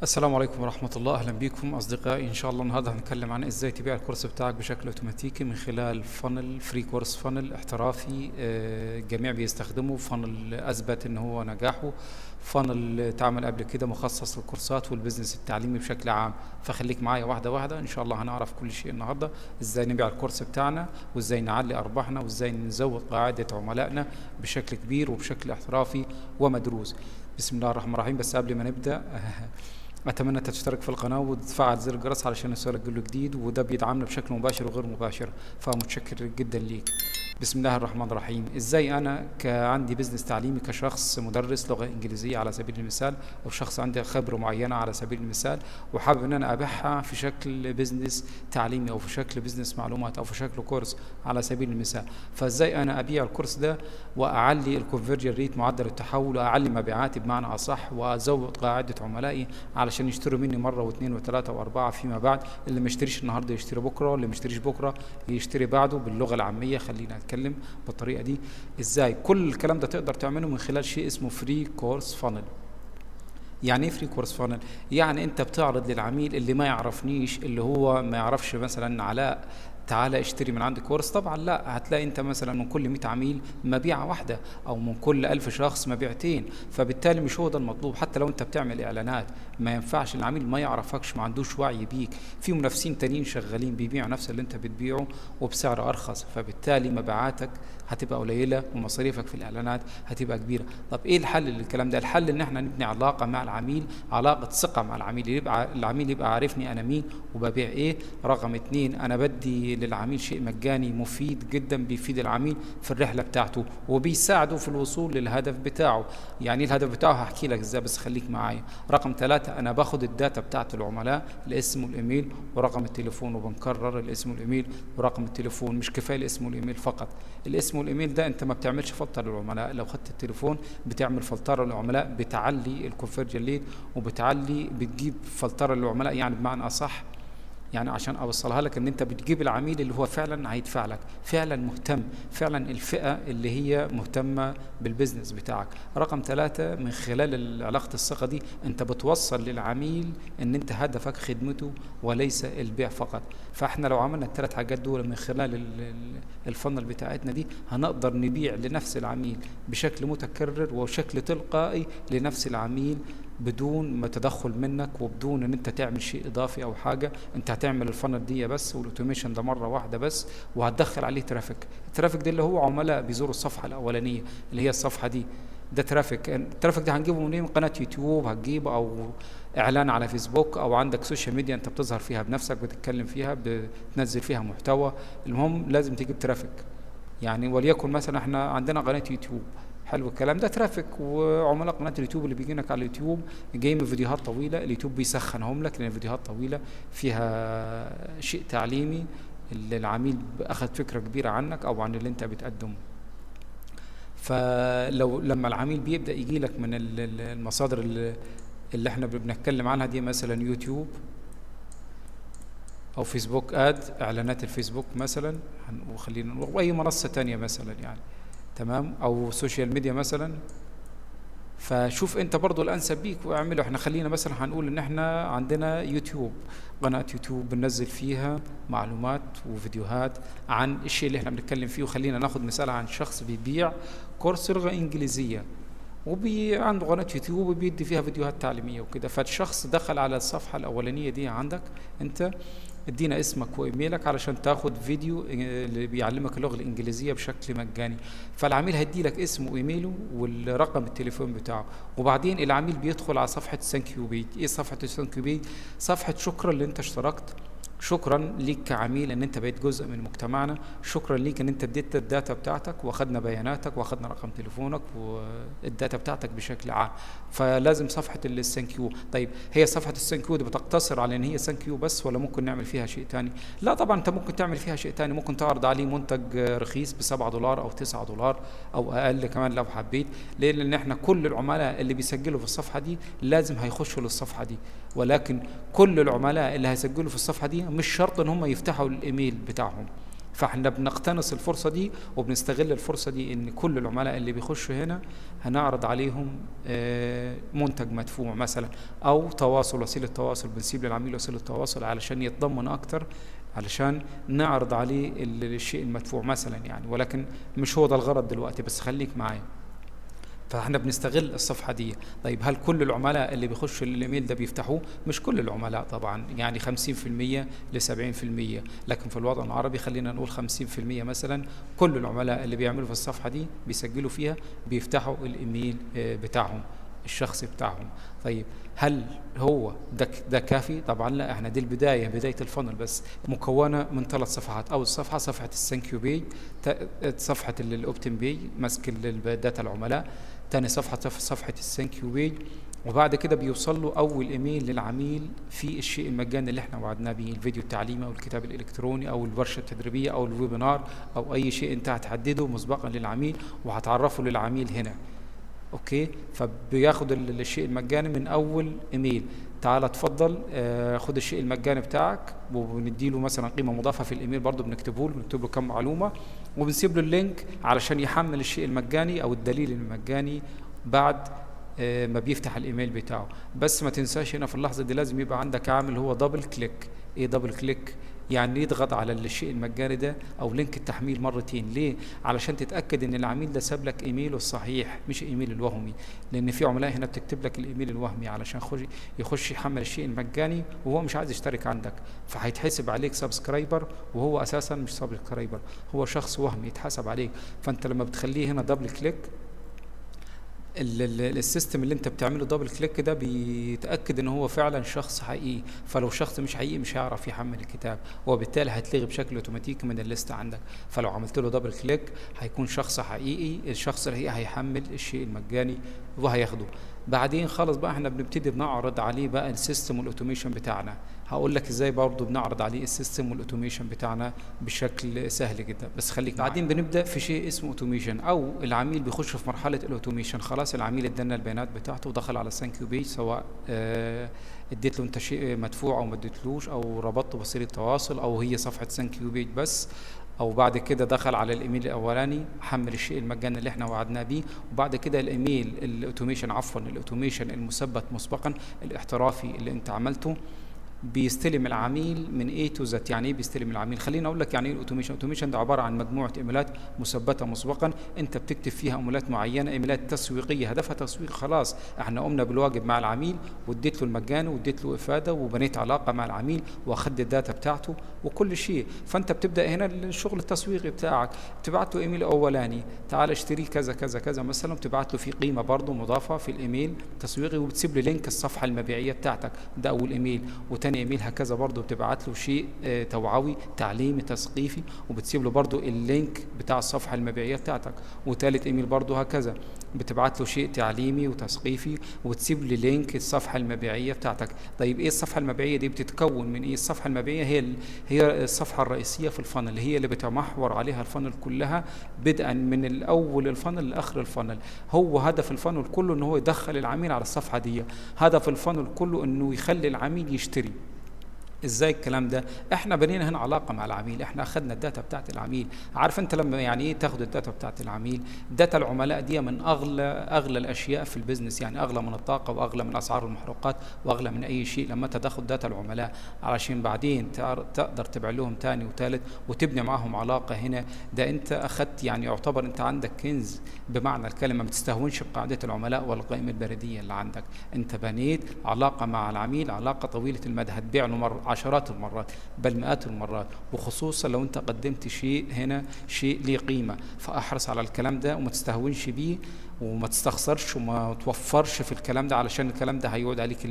السلام عليكم ورحمة الله. أهلا بكم أصدقائي. إن شاء الله النهاردة هنتكلم عن إزاي تبيع الكورس بتاعك بشكل أوتوماتيكي من خلال فانل فري كورس، فانل احترافي الجميع بيستخدمه، فانل أثبت إن هو نجاحه، فانل اتعمل قبل كده مخصص للكورسات والبزنس التعليمي بشكل عام. فخليك معايا واحدة واحدة، إن شاء الله هنعرف كل شيء النهاردة، إزاي نبيع الكورس بتاعنا وإزاي نعلي أرباحنا وإزاي نزود قاعدة عملائنا بشكل كبير وبشكل احترافي ومدروس. بسم الله الرحمن الرحيم. بس قبل ما نبدأ اتمنى تشترك في القناه وتفعل زر الجرس علشان يوصلك كل جديد، وده بيدعمنا بشكل مباشر وغير مباشر، فمتشكر جدا ليك. بسم الله الرحمن الرحيم. ازاي انا عندي بزنس تعليمي كشخص مدرس لغه انجليزيه على سبيل المثال، او شخص عنده خبره معينه على سبيل المثال، وحابب ان انا ابيعها في شكل بزنس تعليمي او في شكل بزنس معلومات او في شكل كورس على سبيل المثال. فازاي انا ابيع الكورس ده واعلي الكونفرجن ريت، معدل التحول، واعلي مبيعاتي بمعنى اصح، وازود قاعده عملائي علشان يشتروا مني مره واثنين وثلاثه واربعه فيما بعد. اللي ما يشتريش النهارده يشتري بكره، اللي ما يشتريش بكره يشتري بعده. باللغه العاميه خلينا نتكلم بالطريقه دي. ازاي كل الكلام ده تقدر تعمله من خلال شيء اسمه فري كورس فانل. يعني ايه فري كورس فانل؟ يعني انت بتعرض للعميل اللي ما يعرفنيش، اللي هو ما يعرفش مثلا علاء تعالى اشتري من عندي كورس. طبعا لا، هتلاقي انت مثلا من كل 100 عميل مبيعة واحدة، او من كل 1000 شخص مبيعتين. فبالتالي مش هو ده المطلوب. حتى لو انت بتعمل اعلانات، ما ينفعش العميل ما يعرفكش، ما عندوش وعي بيك. في منافسين تانيين شغالين بيبيعوا نفس اللي انت بتبيعه وبسعر ارخص، فبالتالي مبيعاتك هتبقى قليلة ومصاريفك في الاعلانات هتبقى كبيرة. طب ايه الحل للكلام ده؟ الحل ان احنا نبني علاقة مع العميل، علاقة ثقة مع العميل، يبقى العميل يبقى عارفني انا مين وببيع ايه. رقم اتنين، انا بدي للعميل شيء مجاني مفيد جدا، بيفيد العميل في الرحلة بتاعته وبيساعده في الوصول للهدف بتاعه. يعني الهدف بتاعه هحكي لك ازاي، بس خليك معايا. رقم ثلاثة، انا باخد الداتا بتاعت العملاء، الاسم والايميل ورقم التليفون، وبنكرر الاسم والايميل ورقم التليفون. مش كفاية الاسم والايميل فقط. الاسم والايميل ده انت ما بتعملش فلتر للعملاء. لو خدت التليفون بتعمل فلترة للعملاء، بتعلي الكونفرجن ريت وبتعلي بتجيب فلترة للعملاء. يعني بمعنى اصح، يعني عشان اوصلها لك، ان انت بتجيب العميل اللي هو فعلا هيدفع لك، فعلا مهتم، فعلا الفئة اللي هي مهتمة بالبزنس بتاعك. رقم ثلاثة، من خلال علاقة الثقة دي انت بتوصل للعميل ان انت هدفك خدمته وليس البيع فقط. فاحنا لو عملنا الثلاث حاجات دول من خلال الفنل بتاعتنا دي، هنقدر نبيع لنفس العميل بشكل متكرر وبشكل تلقائي لنفس العميل، بدون ما تدخل منك وبدون ان انت تعمل شيء اضافي او حاجه. انت هتعمل الفنل دي بس والاوتوميشن ده مره واحده بس، وهتدخل عليه ترافيك. الترافيك ده اللي هو عملاء بيزوروا الصفحه الاولانيه اللي هي الصفحه دي. ده ترافيك. الترافيك ده هنجيبه منين؟ من قناه يوتيوب هتجيبه، او اعلان على فيسبوك، او عندك سوشيال ميديا انت بتظهر فيها بنفسك، بتتكلم فيها، بتنزل فيها محتوى. المهم لازم تجيب ترافيك. يعني وليكن مثلا احنا عندنا قناه يوتيوب، حلو الكلام ده ترافيك، وعملاء قناه اليوتيوب اللي بيجينك على اليوتيوب جاي من فيديوهات طويله، اليوتيوب بيسخنهم لك لان الفيديوهات طويله فيها شيء تعليمي، اللي العميل اخذ فكره كبيره عنك او عن اللي انت بتقدمه. فلو لما العميل بيبدا يجي لك من المصادر اللي احنا بنتكلم عنها دي، مثلا يوتيوب او فيسبوك اد، اعلانات الفيسبوك مثلا، وخلينا نقول واي منصه تانية مثلا يعني، تمام، او سوشيال ميديا مثلا. فشوف انت برضو الانسب بيك واعمله. احنا خلينا مثلا هنقول ان احنا عندنا يوتيوب، قناة يوتيوب بننزل فيها معلومات وفيديوهات عن الشيء اللي احنا بنتكلم فيه. وخلينا ناخد مثال عن شخص بيبيع كورس لغة انجليزية، عنده قناة يوتيوب وبيدي فيها فيديوهات تعليمية وكده. فالشخص دخل على الصفحة الأولانية دي عندك انت، ادينا اسمك وايميلك علشان تاخد فيديو اللي بيعلمك اللغة الإنجليزية بشكل مجاني. فالعميل هيدي لك اسمه وايميله والرقم التليفون بتاعه، وبعدين العميل بيدخل على صفحة ثانك يو بيج. ايه صفحة الثانك يو بيج؟ صفحة شكرا اللي انت اشتركت، شكرا ليك كعميل ان انت بقيت جزء من مجتمعنا، شكرا ليك ان انت اديت الداتا بتاعتك واخدنا بياناتك واخدنا رقم تليفونك والداتا بتاعتك بشكل عام. فلازم صفحة الثانك يو. طيب هي صفحة الثانك يو دي بتقتصر على ان هي ثانك يو بس، ولا ممكن نعمل فيها شيء تاني؟ لا طبعا انت ممكن تعمل فيها شيء تاني. ممكن تعرض عليه منتج رخيص ب$7 او $9 او اقل كمان لو حبيت. ليه؟ لان احنا كل العملاء اللي بيسجلوا في الصفحة دي لازم هيخشوا للصفحة دي، ولكن كل العملاء اللي هيسجلوا في الصفحة دي مش شرط ان هم يفتحوا الايميل بتاعهم. فاحنا بنقتنص الفرصة دي وبنستغل الفرصة دي ان كل العملاء اللي بيخشوا هنا هنعرض عليهم منتج مدفوع مثلا، او تواصل، وسيلة تواصل، بنسيب للعميل وسيلة تواصل علشان يتضمن اكتر، علشان نعرض عليه الشيء المدفوع مثلا يعني. ولكن مش هو ده الغرض دلوقتي، بس خليك معايا. فاحنا بنستغل الصفحة دي. طيب هل كل العملاء اللي بيخشوا الايميل ده بيفتحوه؟ مش كل العملاء طبعا، يعني 50% ل 70%، لكن في الوطن العربي خلينا نقول 50% مثلا كل العملاء اللي بيعملوا في الصفحة دي بيسجلوا فيها بيفتحوا الايميل بتاعهم الشخصي بتاعهم. طيب هل هو ده كافي؟ طبعا لا، احنا دي البدايه، بدايه الفنل بس، مكونه من 3 صفحات. اول صفحه صفحه الثانك يو بيج، صفحه الاوبتن بيج ماسك داتا العملاء. تاني صفحه صفحه الثانك يو بيج، وبعد كده بيوصل له اول ايميل للعميل في الشيء المجاني اللي احنا وعدناه به، الفيديو التعليمي او الكتاب الالكتروني او الورشه التدريبيه او الويبينار او اي شيء انت هتحدده مسبقا للعميل وهتعرفه للعميل هنا. اوكي، فبياخد الشيء المجاني من اول ايميل. تعال اتفضل خد الشيء المجاني بتاعك، وبنديله مثلا قيمه مضافه في الايميل برضه بنكتب له كم معلومه، وبنسيب له اللينك علشان يحمل الشيء المجاني او الدليل المجاني بعد ما بيفتح الايميل بتاعه. بس ما تنساش هنا في اللحظه دي لازم يبقى عندك عامل هو دبل كليك. ايه دبل كليك؟ يعني يضغط على الشيء المجاني ده او لينك التحميل مرتين. ليه؟ علشان تتاكد ان العميل ده ساب لك ايميله الصحيح مش ايميل الوهمي، لان في عملاء هنا بتكتب لك الايميل الوهمي علشان يخش يحمل الشيء المجاني وهو مش عايز يشترك عندك، فهيتحسب عليك سبسكرايبر وهو اساسا مش سبسكرايبر، هو شخص وهمي يتحسب عليك. فانت لما بتخليه هنا دبل كليك، السيستم اللي انت بتعمله دبل كليك ده بيتاكد ان هو فعلا شخص حقيقي. فلو شخص مش حقيقي مش هيعرف يحمل الكتاب، وبالتالي هيتلغي بشكل اوتوماتيكي من الليست عندك. فلو عملت له دبل كليك هيكون شخص حقيقي، الشخص الحقيقي هيحمل الشيء المجاني وهياخده. بعدين خلاص بقى احنا بنبتدي بنعرض عليه بقى السيستم والاوتوميشن بتاعنا. هقول لك ازاي برضه بنعرض عليه السيستم والاوتوميشن بتاعنا بشكل سهل جدا، بس خليك بعدين بنبدا في شيء اسمه اوتوميشن، او العميل بيخش في مرحله الاوتوميشن. خلاص العميل ادانا البيانات بتاعته ودخل على الثانك يو بيج، سواء اديت له انت شيء مدفوع او ما اديتلوش، او ربطته بوسيله تواصل، او هي صفحه ثانك يو بيج بس، او بعد كده دخل على الايميل الاولاني حمل الشيء المجاني اللي احنا وعدناه بيه، وبعد كده الايميل الاوتوميشن، عفوا الاوتوميشن المثبت مسبقا الاحترافي اللي انت عملته، بيستلم العميل من A to Z. يعني ايه بيستلم العميل؟ خليني اقول لك يعني ايه الاوتوميشن. الاوتوميشن ده عباره عن مجموعه ايميلات مثبته مسبقا، انت بتكتب فيها ايميلات معينه، ايميلات تسويقيه هدفها تسويق. خلاص احنا قمنا بالواجب مع العميل واديت له المجاني واديت له افاده وبنيت علاقه مع العميل واخدت الداتا بتاعته وكل شيء. فانت بتبدا هنا الشغل التسويقي بتاعك، بتبعت له ايميل اولاني تعال اشتري كذا كذا كذا مثلا، بتبعت له في قيمه برضه مضافه في الايميل تسويقي، وبتسيب له لينك الصفحه المبيعيه بتاعتك. ده اول ايميل. وتاني ايميل هكذا برضه بتبعت له شيء توعوي تعليمي تثقيفي، وبتسيب له برضه اللينك بتاع الصفحه المبيعيه بتاعتك. وثالث ايميل برضه هكذا بتبعت له شيء تعليمي وتثقيفي، وتسيب له لينك الصفحه المبيعيه بتاعتك. طيب ايه الصفحه المبيعيه دي؟ بتتكون من ايه الصفحه المبيعيه؟ هي الصفحه الرئيسيه في الفنل، هي اللي بتمحور عليها الفنل كلها بدءا من الاول الفنل لاخر الفنل. هو هدف الفنل كله ان هو يدخل العميل على الصفحه دي، هدف الفنل كله انه يخلي العميل يشتري. ازاي الكلام ده؟ احنا بنينا هنا علاقه مع العميل، احنا اخذنا الداتا بتاعت العميل. عارف انت لما يعني ايه تاخد الداتا بتاعت العميل؟ داتا العملاء دي من اغلى الاشياء في البيزنس، يعني اغلى من الطاقه واغلى من اسعار المحروقات واغلى من اي شيء. لما انت تاخد داتا العملاء علشان بعدين تقدر تبيع لهم تاني وتالت وتبني معاهم علاقه، هنا ده انت اخذت، يعني يعتبر انت عندك كنز بمعنى الكلمه. ما تستهونش بقاعده العملاء ولا القائمه البريديه اللي عندك، انت بنيت علاقه مع العميل، علاقه طويله المدى، هتبيع له عشرات المرات بل مئات المرات، وخصوصا لو انت قدمت شيء هنا شيء ليه قيمه. فاحرص على الكلام ده وما تستهونش بيه وما تستخسرش وما توفرش في الكلام ده، علشان الكلام ده هيعود عليك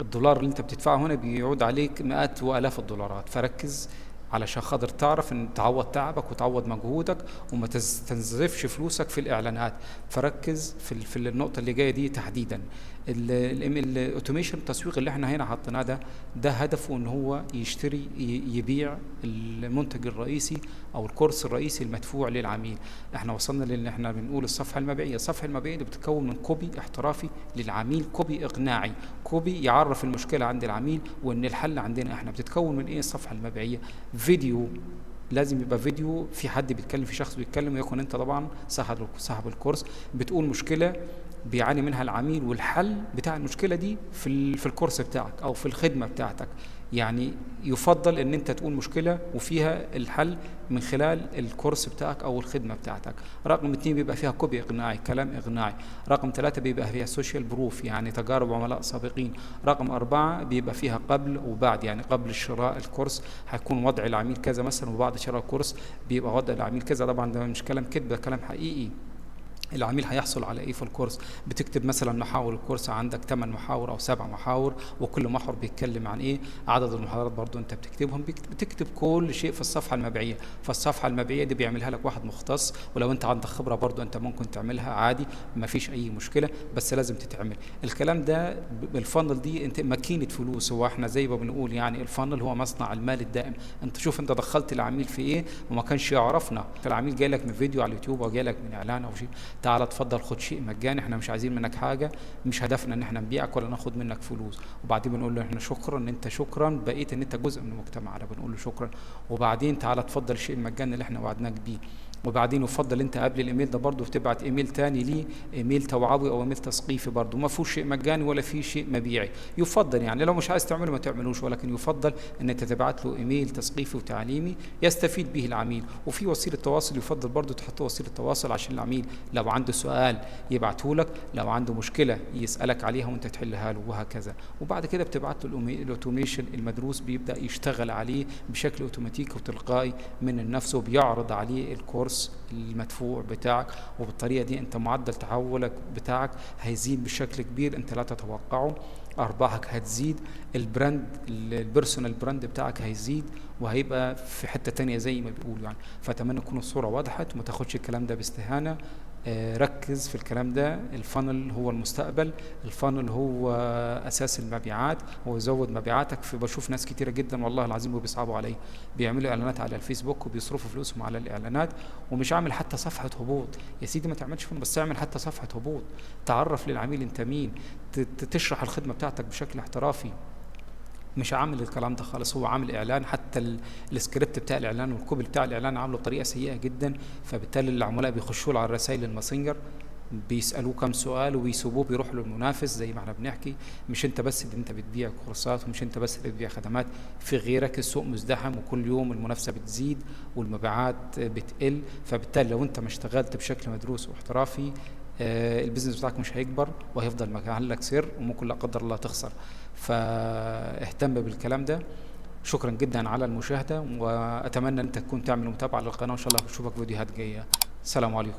الدولار اللي انت بتدفعه هنا بيعود عليك مئات والاف الدولارات. فركز علشان خاطر تعرف ان تعوض تعبك وتعوض مجهودك وما تستنزفش فلوسك في الاعلانات. فركز في النقطه اللي جايه دي تحديدا. الاوتوميشن التسويق اللي احنا هنا حطيناه ده هدفه ان هو يشتري يبيع المنتج الرئيسي او الكورس الرئيسي المدفوع للعميل. احنا وصلنا لان احنا بنقول الصفحه المبيعيه. الصفحه المبيعيه دي بتتكون من كوبي احترافي للعميل، كوبي اقناعي، كوبي يعرف المشكله عند العميل وان الحل عندنا احنا. بتتكون من ايه الصفحه المبيعيه؟ فيديو لازم يبقى فيديو في حد بيتكلم، في شخص بيتكلم، ويكون انت طبعا صاحب الكورس بتقول مشكله بيعاني منها العميل والحل بتاع المشكله دي في الكورس بتاعك او في الخدمه بتاعتك. يعني يفضل ان انت تقول مشكله وفيها الحل من خلال الكورس بتاعك او الخدمه بتاعتك. رقم اتنين بيبقى فيها كوبي اقناعي، كلام اقناعي. رقم ثلاثة بيبقى فيها سوشيال بروف، يعني تجارب عملاء سابقين. رقم أربعة بيبقى فيها قبل وبعد، يعني قبل شراء الكورس هيكون وضع العميل كذا مثلا، وبعد شراء الكورس بيبقى وضع العميل كذا. طبعا ده مش كلام كذب، ده كلام حقيقي. العميل هيحصل على ايه في الكورس. بتكتب مثلا محاور الكورس، عندك 8 محاور او 7 محاور، وكل محور بيتكلم عن ايه. عدد المحاضرات برضو انت بتكتبهم، بتكتب كل شيء في الصفحه المبيعيه. فالصفحه المبيعيه دي بيعملها لك واحد مختص، ولو انت عندك خبره برضو انت ممكن تعملها عادي، ما فيش اي مشكله، بس لازم تتعمل الكلام ده. الفانل دي انت ماكينه فلوس، هو احنا زي ما بنقول يعني الفانل هو مصنع المال الدائم. انت شوف انت دخلت العميل في ايه وما كانش يعرفنا، فالعميل جاي لك من فيديو على اليوتيوب او جاي لك من اعلان او شيء، تعال اتفضل خد شيء مجاني، احنا مش عايزين منك حاجه، مش هدفنا ان احنا نبيعك ولا ناخد منك فلوس. وبعدين بنقول له احنا شكرا ان انت، شكرا بقيت ان انت جزء من مجتمعنا، بنقول له شكرا. وبعدين تعال اتفضل الشيء المجاني اللي احنا وعدناك بيه. وبعدين يفضل انت قبل الايميل ده برضه تبعت ايميل تاني ليه، ايميل توعوي او ايميل تثقيفي برضه، ما فيهوش شيء مجاني ولا فيه شيء مبيعي. يفضل يعني لو مش عايز تعمله ما تعملوش، ولكن يفضل ان انت تبعت له ايميل تثقيفي وتعليمي يستفيد به العميل. وفي وسيله تواصل يفضل برضه تحط وسيله تواصل عشان العميل لو عنده سؤال يبعته لك، لو عنده مشكله يسالك عليها وانت تحلها له، وهكذا. وبعد كده بتبعت له الاوتوميشن المدروس، بيبدا يشتغل عليه بشكل اوتوماتيكي وتلقائي من النفس، وبيعرض عليه الكورس المدفوع بتاعك. وبالطريقه دي انت معدل تحولك بتاعك هيزيد بشكل كبير انت لا تتوقعه، ارباحك هتزيد، البراند البيرسونال براند بتاعك هيزيد، وهيبقى في حته تانية زي ما بيقولوا يعني. فاتمنى تكون الصوره وضحت وما تاخدش الكلام ده باستهانه. ركز في الكلام ده. الفانل هو المستقبل، الفانل هو اساس المبيعات، هو يزود مبيعاتك. بشوف ناس كتيره جدا والله العظيم وبيصعبوا علي، بيعملوا اعلانات على الفيسبوك وبيصرفوا فلوسهم على الاعلانات، ومش عامل حتى صفحه هبوط. يا سيدي ما تعملش فن، بس اعمل حتى صفحه هبوط، تعرف للعميل انت مين، تشرح الخدمه بتاعتك بشكل احترافي. مش عامل الكلام ده خالص، هو عامل اعلان، حتى السكريبت بتاع الاعلان والكوبي بتاع الاعلان عامله بطريقه سيئه جدا. فبالتالي العملاء بيخشوا له على الرسائل الماسنجر، بيسالوه كم سؤال وبيسيبوه بيروح للمنافس زي ما احنا بنحكي. مش انت بس اللي انت بتبيع كورسات، ومش انت بس اللي بتبيع خدمات، في غيرك. السوق مزدحم وكل يوم المنافسه بتزيد والمبيعات بتقل. فبالتالي لو انت ما اشتغلت بشكل مدروس واحترافي البيزنس بتاعك مش هيكبر، وهيفضل محلك سر، وممكن لا قدر الله تخسر. فاهتم بالكلام ده. شكرا جدا على المشاهدة، وأتمنى أن تكون تعمل متابعة للقناة، وإن شاء الله أشوفك فيديوهات جاية. السلام عليكم.